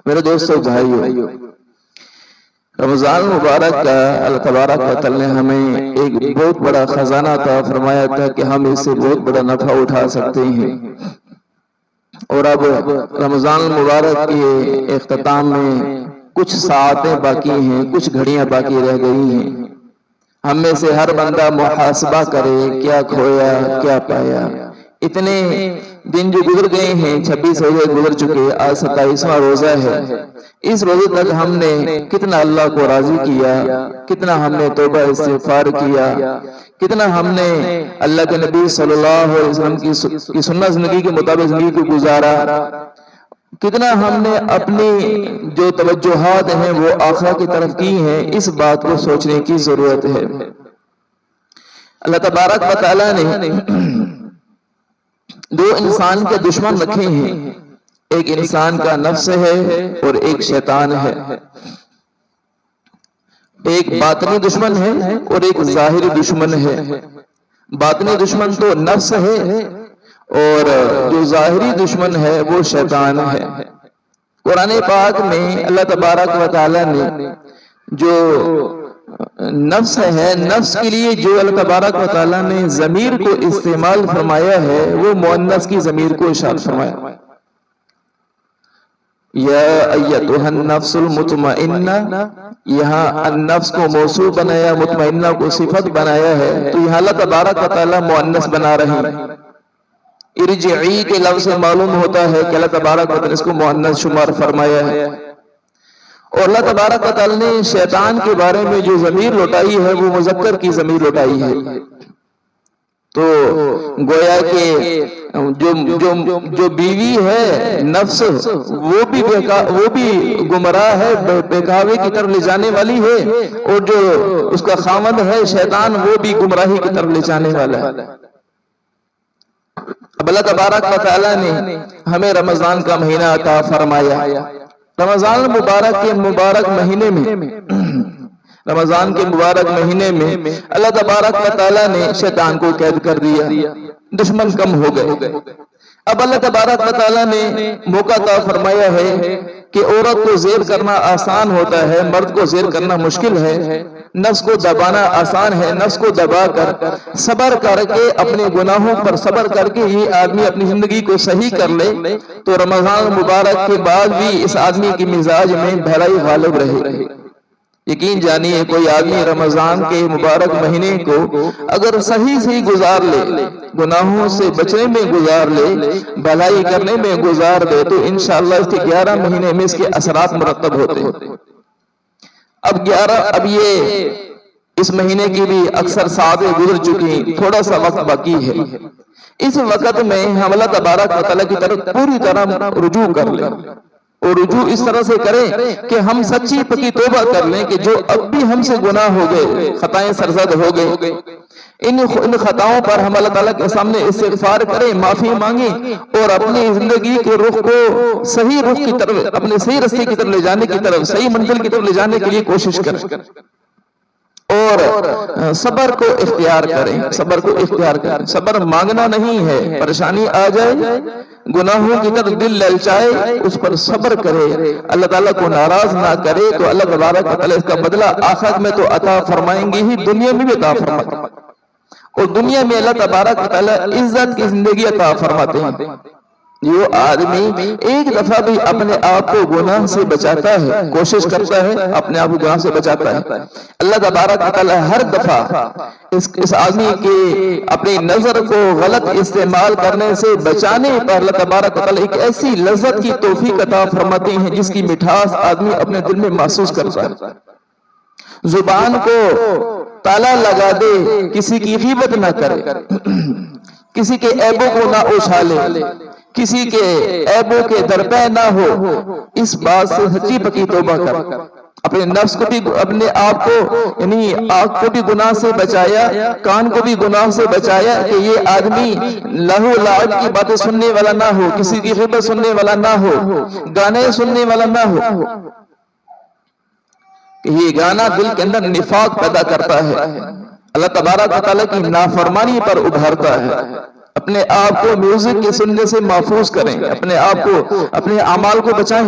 میرے دوستو بھائیو، رمضان مبارک کا اللہ تبارک و تعالی نے ہمیں ایک بہت بڑا خزانہ عطا فرمایا تھا کہ ہم اس سے بہت بڑا نفع اٹھا سکتے ہیں۔ اور اب رمضان مبارک کے اختتام میں کچھ ساعتیں باقی ہیں، کچھ گھڑیاں باقی رہ گئی ہیں۔ ہم میں سے ہر بندہ محاسبہ کرے، کیا کھویا کیا پایا۔ اتنے دن جو گزر گئے ہیں، 26 روزے گزر چکے، آج 27واں روزہ ہے۔ اس روزے تک ہم نے کتنا اللہ کو راضی کیا، کتنا ہم نے توبہ استغفار کیا، کتنا ہم نے اللہ کے نبی صلی اللہ علیہ وسلم کی سنت زندگی کے مطابق زندگی کو گزارا، کتنا ہم نے اپنی جو توجہات ہیں وہ آخرت کی طرف کی ہیں۔ اس بات کو سوچنے کی ضرورت ہے۔ اللہ تبارک و تعالی نے دو انسان کے دشمن رکھے ہیں، ایک انسان کا نفس ہے اور ایک شیطان ہے۔ ایک باطنی دشمن ہے اور ایک ظاہری دشمن ہے۔ باطنی دشمن تو نفس ہے اور جو ظاہری دشمن ہے وہ شیطان ہے۔ قرآن پاک میں اللہ تبارک و تعالی نے جو نفس ہے، نفس کے لیے جو اللہ تبارک و تعالی نے ضمیر کو استعمال فرمایا ہے وہ مؤنث کی ضمیر کو ارشاد فرمایا۔ یا ایتھا النفس المطمئنہ، یہاں النفس کو موصوف بنایا، مطمئنہ کو صفت بنایا ہے، تو یہاں اللہ تبارک و تعالی مؤنث بنا رہے ہیں۔ ارجعی کے لفظ سے معلوم ہوتا ہے کہ اللہ تبارک و تعالی اس کو مؤنث شمار فرمایا ہے۔ اور اللہ تبارک و تعالی نے شیطان کے بارے میں جو ضمیر لوٹائی ہے وہ مذکر کی ضمیر لوٹائی ہے۔ تو گویا کہ جو بیوی ہے نفس وہ بھی گمراہ ہے، بہکاوے کی طرف لے جانے والی ہے، اور جو اس کا خاوند ہے شیطان وہ بھی گمراہی کی طرف لے جانے والا ہے۔ اب اللہ تبارک و تعالی نے ہمیں رمضان کا مہینہ عطا فرمایا۔ رمضان مبارک کے مبارک مہینے میں رمضان کے مبارک مہینے میں اللہ تبارک و تعالی نے شیطان کو قید کر دیا، دشمن کم ہو گئے۔ اب اللہ تبارک و تعالی نے موقع عطا فرمایا ہے کہ عورت کو زیر کرنا آسان ہوتا ہے، مرد کو زیر کرنا مشکل ہے۔ نفس کو دبانا آسان ہے، نفس کو دبا کر صبر کر کے اپنے گناہوں پر صبر کر کے یہ آدمی اپنی زندگی کو صحیح کر لے تو رمضان مبارک کے بعد بھی اس آدمی کی مزاج میں بھلائی غالب رہے۔ یقین جانیے کوئی آدمی رمضان کے مبارک مہینے کو اگر صحیح گزار لے، گناہوں سے بچنے میں گزار لے، بھلائی کرنے میں گزار دے، تو انشاءاللہ اس کے 11 مہینے میں اس کے اثرات مرتب ہوتے ہیں۔ اب یہ اس مہینے کی بھی اکثر ساعتیں گزر چکی، تھوڑا سا وقت باقی ہے۔ اس وقت میں ہم اللہ تبارک و تعالی کی طرف پوری طرح رجوع کر لیں، اور رجوع اس طرح سے کریں کہ ہم سچی پکی توبہ کر لیں کہ جو اب بھی ہم سے گناہ ہو گئے، خطائیں سرزد ہو گئے، ان خطاؤں پر ہم اللہ تعالیٰ کے سامنے استغفار کریں، معافی مانگیں، اور اپنی زندگی کے رخ کو صحیح رخ کی طرف، اپنے صحیح راستے کی طرف لے جانے کی طرف، صحیح منزل کی طرف لے جانے کے لیے کوشش کریں، اور صبر کو اختیار کریں۔ صبر کو اختیار کریں، صبر مانگنا نہیں ہے، پریشانی آ جائے، گناہوں کی طرف دل للچائے، اس پر صبر کرے، اللہ تعالیٰ کو ناراض نہ کرے، تو اللہ تبارک و تعالیٰ اس کا بدلہ آخرت میں تو عطا فرمائیں گے ہی، دنیا میں بھی عطا فرمائیں گے۔ اور دنیا میں اللہ تبارک و تعالیٰ عزت کی زندگی عطا فرماتے ہیں۔ جو آدمی ایک دفعہ بھی اپنے آپ کو گناہ سے بچاتا ہے، کوشش کرتا ہے اپنے آپ کو گناہ سے بچاتا ہے، اللہ تبارک و تعالی ہر دفعہ اس آدمی کے اپنی نظر کو غلط استعمال کرنے سے بچانے پر اللہ تبارک و تعالی ایک ایسی لذت کی توفیق عطا فرماتے ہیں جس کی مٹھاس آدمی اپنے دل میں محسوس کرتا ہے۔ زبان کو تالا لگا دے، کسی کی غیبت نہ کرے، کسی کے عیبوں کو نہ اچھالے، کسی کے عیبوں کے درپے نہ ہو، اس بات سے سچی پکی توبہ کر، اپنے نفس کو بھی، اپنے آپ کو، یعنی آنکھ کو بھی گناہ سے بچایا، کان کو بھی گناہ سے بچایا کہ یہ آدمی لہو لعب کی باتیں سننے والا نہ ہو، کسی کی غیبت سننے والا نہ ہو، گانے سننے والا نہ ہو، کہ یہ گانا دل کے اندر نفاق پیدا کرتا ہے، اللہ تبارک و تعالیٰ کی نافرمانی پر ابھارتا ہے۔ اپنے آپ کو میوزک کے سننے سے محفوظ کریں، اپنے آپ کو، اپنے اعمال کو بچائیں۔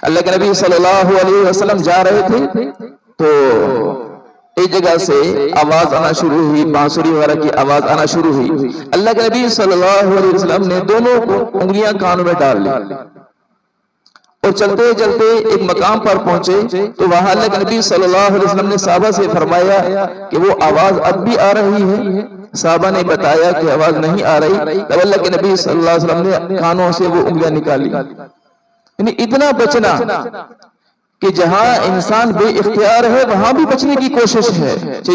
اللہ کے نبی صلی اللہ علیہ وسلم جا رہے تھے تو ایک جگہ سے آواز آنا شروع ہوئی، بانسری وغیرہ کی آواز آنا شروع ہوئی۔ اللہ کے نبی صلی اللہ علیہ وسلم نے دونوں کو انگلیاں کانوں میں ڈال لی اور چلتے چلتے ایک مقام پر پہنچے تو وہاں اللہ کے نبی صلی اللہ علیہ وسلم نے صحابہ سے فرمایا کہ وہ آواز اب بھی آ رہی ہے؟ صحابہ نے بتایا کہ آواز نہیں آ رہی۔ تب اللہ کے نبی صلی اللہ علیہ وسلم نے کانوں سے وہ انگلیاں نکالی۔ یعنی اتنا بچنا کہ جہاں انسان بے اختیار ہے وہاں بھی بچنے کی کوشش ہے، کہ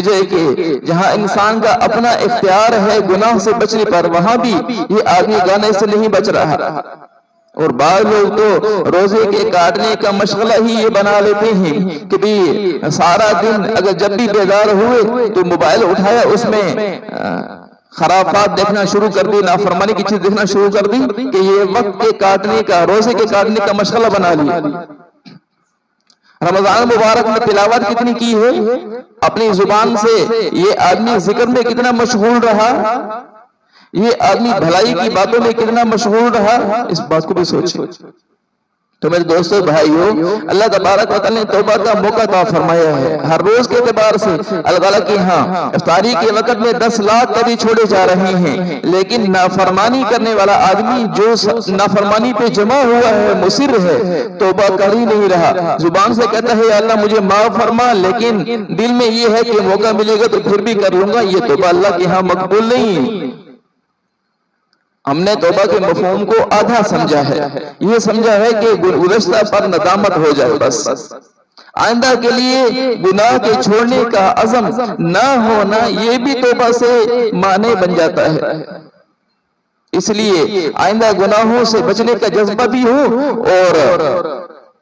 جہاں انسان کا اپنا اختیار ہے گناہ سے بچنے پر، وہاں بھی یہ آدمی گانے سے نہیں بچ رہا۔ اور بعض لوگ تو روزے کے کاٹنے کا مشغلہ ہی یہ بنا لیتے ہیں کہ بھی سارا دن اگر جب بھی بیدار ہوئے تو موبائل اٹھایا، اس میں خرافات دیکھنا شروع کر دی، نافرمانی کی چیز دیکھنا شروع کر دی کہ یہ وقت کے کاٹنے کا، روزے کے کاٹنے کا مشغلہ بنا لیا۔ رمضان مبارک میں تلاوت کتنی کی ہے، اپنی زبان سے یہ آدمی ذکر میں کتنا مشغول رہا، یہ آدمی بھلائی کی باتوں میں کتنا مشغول رہا، اس بات کو بھی سوچیں۔ تو میرے دوستو بھائیو، اللہ تبارک و تعالی نے توبہ کا موقع عطا فرمایا ہے ہر روز کے اعتبار سے۔ اللہ تعالیٰ کی ہاں افطاری کے وقت میں 10 لاکھ کبھی چھوڑے جا رہے ہیں، لیکن نافرمانی کرنے والا آدمی جو نافرمانی پہ جمع ہوا ہے، مصر ہے، توبہ کر ہی نہیں رہا۔ زبان سے کہتا ہے اللہ مجھے معاف فرما، لیکن دل میں یہ ہے کہ موقع ملے گا تو پھر بھی کر لوں گا، یہ توبہ اللہ کی ہاں مقبول نہیں۔ ہم نے توبہ کے مفہوم کو آدھا سمجھا ہے، یہ سمجھا ہے کہ گزشتہ پر ندامت ہو جائے، بس آئندہ کے لیے گناہ کے چھوڑنے کا عزم نہ ہونا یہ بھی توبہ سے معنی بن جاتا ہے۔ اس لیے آئندہ گناہوں سے بچنے کا جذبہ بھی ہو اور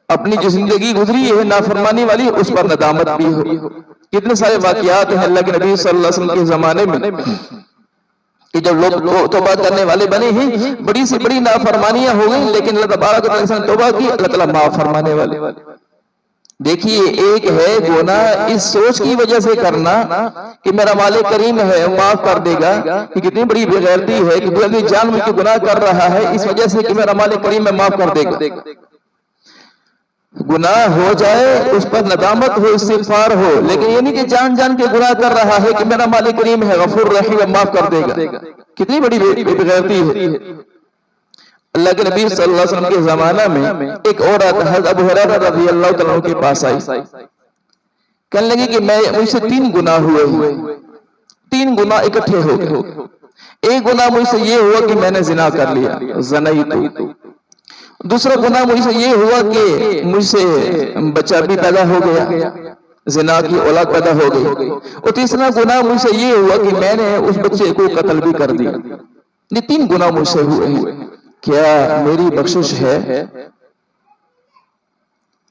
اپنی جو زندگی گزری ہے نافرمانی والی اس پر ندامت بھی ہو۔ کتنے سارے واقعات ہیں اللہ کے نبی صلی اللہ علیہ وسلم کے زمانے میں کہ جب لوگ توبہ کرنے والے بنے ہیں، بڑی سی بڑی نافرمانیاں ہو گئیں، لیکن اللہ تبارک و تعالیٰ نے توبہ کی، اللہ تعالیٰ معاف فرمانے والے۔ دیکھیے ایک ہے گناہ اس سوچ کی وجہ سے کرنا کہ میرا مالک کریم ہے معاف کر دے گا، کہ کتنی بڑی بے غیرتی ہے کہ کوئی آدمی جان بوجھ کے گناہ کر رہا ہے اس وجہ سے کہ میرا مالک کریم ہے معاف کر دے گا۔ گناہ ہو جائے اس پر ندامت ہو، استغفار ہو، لیکن یہ نہیں کہ جان جان کے گناہ کر رہا ہے کہ میرا مالک کریم ہے غفور رحیم ہے معاف کر دے گا۔ کتنی بڑی بے غیرتی ہے۔ اللہ کے نبی صلی اللہ علیہ وسلم کے زمانہ میں ایک عورت حضرت ابو ہریرہ رضی اللہ تعالیٰ عنہ کے پاس آئی، کہنے لگی کہ مجھ سے 3 گناہ ہوئے، 3 گناہ اکٹھے ہو گئے۔ ایک گناہ مجھ سے یہ ہوا کہ میں نے زنا کر لیا، زنیت۔ دوسرا گناہ مجھ سے یہ ہوا کہ مجھ سے بچہ بھی پیدا ہو گیا، زنا کی اولاد پیدا ہو گئی۔ اور تیسرا گناہ مجھ سے یہ ہوا کہ میں نے اس بچے کو قتل بھی کر دیا۔ یہ 3 گناہ مجھ سے ہوئے ہیں، کیا میری بخشش ہے؟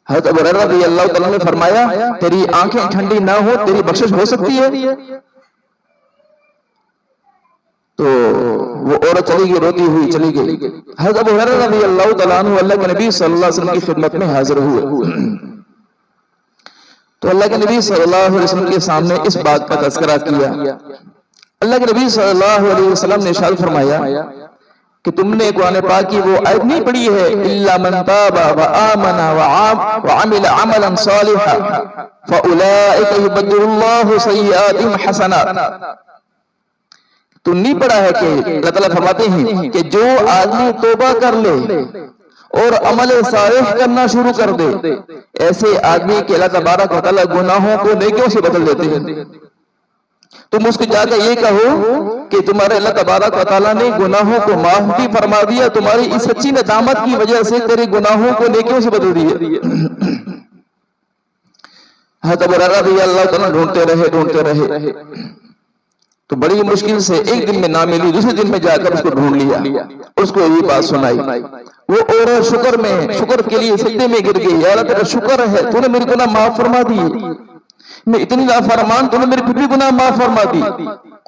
حضرت ابو ہریرہ رضی اللہ تعالیٰ نے فرمایا تیری آنکھیں ٹھنڈی نہ ہو، تیری بخشش ہو سکتی ہے؟ تو وہ عورت چلی گئی، روتی ہوئی چلی گئی۔ حضرت ابو ہریرہ رضی اللہ تعالیٰ عنہ اللہ کے نبی صلی اللہ علیہ وسلم کی خدمت میں حاضر ہوئے تو اللہ کے نبی صلی اللہ علیہ وسلم کے سامنے اس بات کا تذکرہ کیا۔ اللہ کے نبی صلی اللہ علیہ وسلم نے ارشاد فرمایا کہ تم نے قرآن پاک کی وہ آیت نہیں پڑھی ہے الا من تاب وآمن وعمل عملا صالحا فاولئک یبدل اللہ سیئاتہم حسنات؟ تو نہیں پڑھا ہے کہ اللہ تعالیٰ فرماتے ہیں کہ جو آدمی توبہ کر لے اور عمل صالح کرنا شروع کر دے، ایسے آدمی کے اللہ تبارک و تعالیٰ گناہوں کو نیکیوں سے بدل دیتے ہیں۔ تم اس کو جا کر یہ کہو کہ تمہارے اللہ تبارک و تعالیٰ نے گناہوں کو معاف بھی فرما دیا، تمہاری اس سچی ندامت کی وجہ سے تیرے گناہوں کو نیکیوں سے بدل دیا۔ حضرت ابو ہریرہ رضی اللہ تعالیٰ ڈھونڈتے رہے تو بڑی مشکل سے ایک دن میں نہ ملی، دوسرے دن میں جا کر اس کو ڈھونڈ لیا، اس کو یہ بات سنائی۔ وہ عورت شکر کے لیے سجدے میں گر گئی، یا اللہ تیرا شکر ہے تو نے میرے گناہ معاف فرما دیے، میں اتنی نافرمان تو نے میرے پھر بھی گناہ معاف فرما دی۔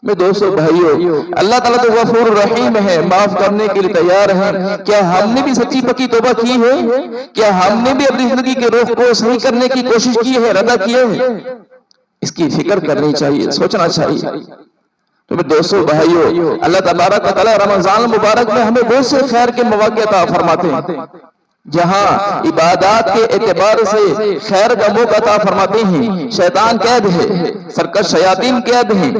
میں دوستو بھائیو، اللہ تعالیٰ تو غفور رحیم ہے، معاف کرنے کے لیے تیار ہے۔ کیا ہم نے بھی سچی پکی توبہ کی ہے؟ کیا ہم نے بھی اپنی زندگی کے رخ کو صحیح کرنے کی کوشش کی ہے، ردہ کیے ہے؟ اس کی فکر کرنی چاہیے، سوچنا چاہیے۔ تو دوستو بھائیو، اللہ تبارک و تعالی رمضان المبارک میں ہمیں بہت سے خیر کے مواقع عطا فرماتے ہیں، جہاں عبادات کے اعتبار سے خیر کا موقع عطا فرماتے ہیں۔ شیطان قید ہے، سرکش شیاطین قید ہیں،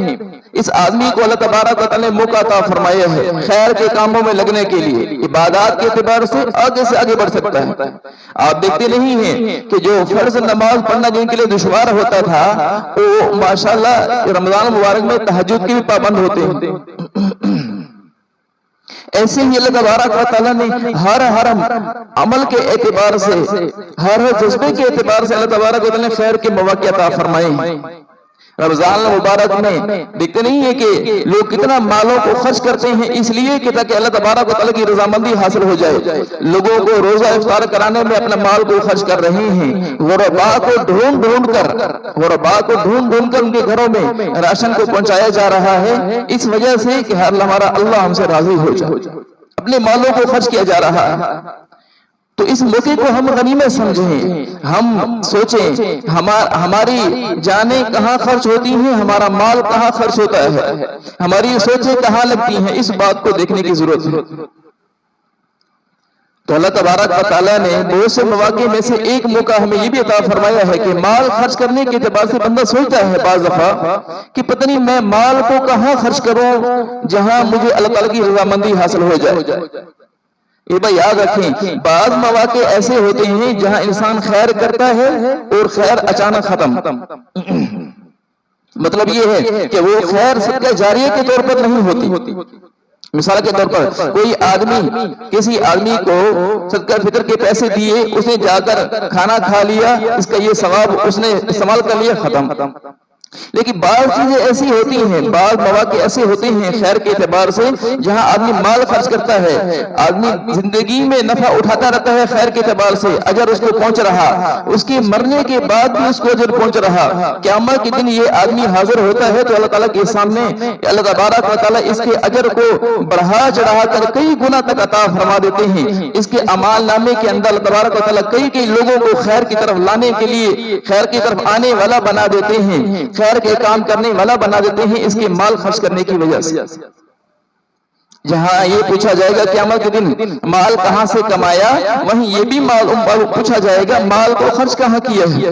اس آدمی کو اللہ تبارک و تعالی نے موقع عطا فرمایا ہے خیر کے کاموں میں لگنے کے لیے، عبادات کے اعتبار سے آگے بڑھ سکتا ہے۔ آپ دیکھتے نہیں ہیں کہ جو فرض نماز پڑھنا جن کے لیے دشوار ہوتا تھا، وہ ماشاءاللہ رمضان مبارک میں تہجد کے بھی پابند ہوتے ہیں۔ ایسے ہی اللہ تبارک و تعالیٰ نے ہر عمل کے اعتبار سے، ہر جذبے کے اعتبار سے اللہ تبارک و تعالیٰ نے خیر کے مواقع عطا فرمائے ہیں۔ رمضان مبارک میں دیکھتے نہیں ہیں کہ لوگ کتنا مالوں کو خرچ کرتے ہیں، اس لیے کہ تاکہ اللہ تبارک و تعالیٰ کی رضامندی حاصل ہو جائے۔ لوگوں کو روزہ افطار کرانے میں اپنا مال کو خرچ کر رہے ہیں، غرباء کو ڈھونڈ ڈھونڈ کر ان کے گھروں میں راشن کو پہنچایا جا رہا ہے، اس وجہ سے کہ ہمارا اللہ ہم سے راضی ہو جائے، اپنے مالوں کو خرچ کیا جا رہا ہے۔ تو اس موقع کو ہم غنیمت سمجھیں، ہم سوچیں ہماری جانیں کہاں خرچ ہوتی ہیں، ہمارا مال کہاں خرچ ہوتا ہے، ہماری سوچیں کہاں لگتی ہیں، اس بات کو دیکھنے کی ضرورت ہے۔ تو اللہ تبارک و تعالیٰ نے بہت سے مواقع میں سے ایک موقع ہمیں یہ بھی عطا فرمایا ہے کہ مال خرچ کرنے کے اعتبار سے بندہ سوچتا ہے بعض دفعہ کہ پتہ نہیں میں مال کو کہاں خرچ کروں جہاں مجھے اللہ تعالیٰ کی رضامندی حاصل ہو جائے۔ یہ بھائی یاد رکھیں، بعض مواقع ایسے ہوتے ہیں جہاں انسان خیر کرتا ہے اور خیر اچانک ختم۔ مطلب یہ ہے کہ وہ خیر صدقہ جاریہ کے طور پر نہیں ہوتی۔ مثال کے طور پر کوئی آدمی کسی آدمی کو صدقہ فطر کے پیسے دیے، اس نے جا کر کھانا کھا لیا، اس کا یہ ثواب اس نے استعمال کر لیا، ختم۔ لیکن بعض چیزیں ایسی ہوتی ہیں، بعض مواقع ایسے ہوتے ہیں خیر کے اعتبار سے جہاں آدمی مال خرچ کرتا ہے، آدمی زندگی میں نفع اٹھاتا رہتا ہے خیر کے اعتبار سے، اجر اس کو پہنچ رہا، اس کے مرنے کے بعد بھی اس کو اجر پہنچ رہا۔ قیامت کے دن یہ آدمی حاضر ہوتا ہے تو اللہ تعالیٰ کے سامنے اللہ تبارک و تعالیٰ اس کے اجر کو بڑھا چڑھا کر کئی گنا تک عطا فرما دیتے ہیں۔ اس کے اعمال نامے کے اندر اللہ تبارک و تعالیٰ کئی لوگوں کو خیر کی طرف لانے کے لیے، خیر کی طرف آنے والا بنا دیتے ہیں، خیر کے کام کرنے والا بنا دیتے ہیں اس کے مال خرچ کرنے کی وجہ سے۔ جہاں یہ پوچھا جائے گا قیامت کے دن مال کہاں سے کمایا، وہیں یہ بھی مال پوچھا جائے گا مال کو خرچ کہاں کیا ہے،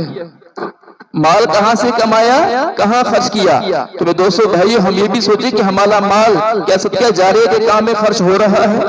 مال کہاں سے کمایا، کہاں خرچ کیا۔ تو میرے دوستو بھائیو، ہم یہ بھی سوچیں کہ ہمارا مال کیا صدقہ جاریہ کے کام میں خرچ ہو رہا ہے۔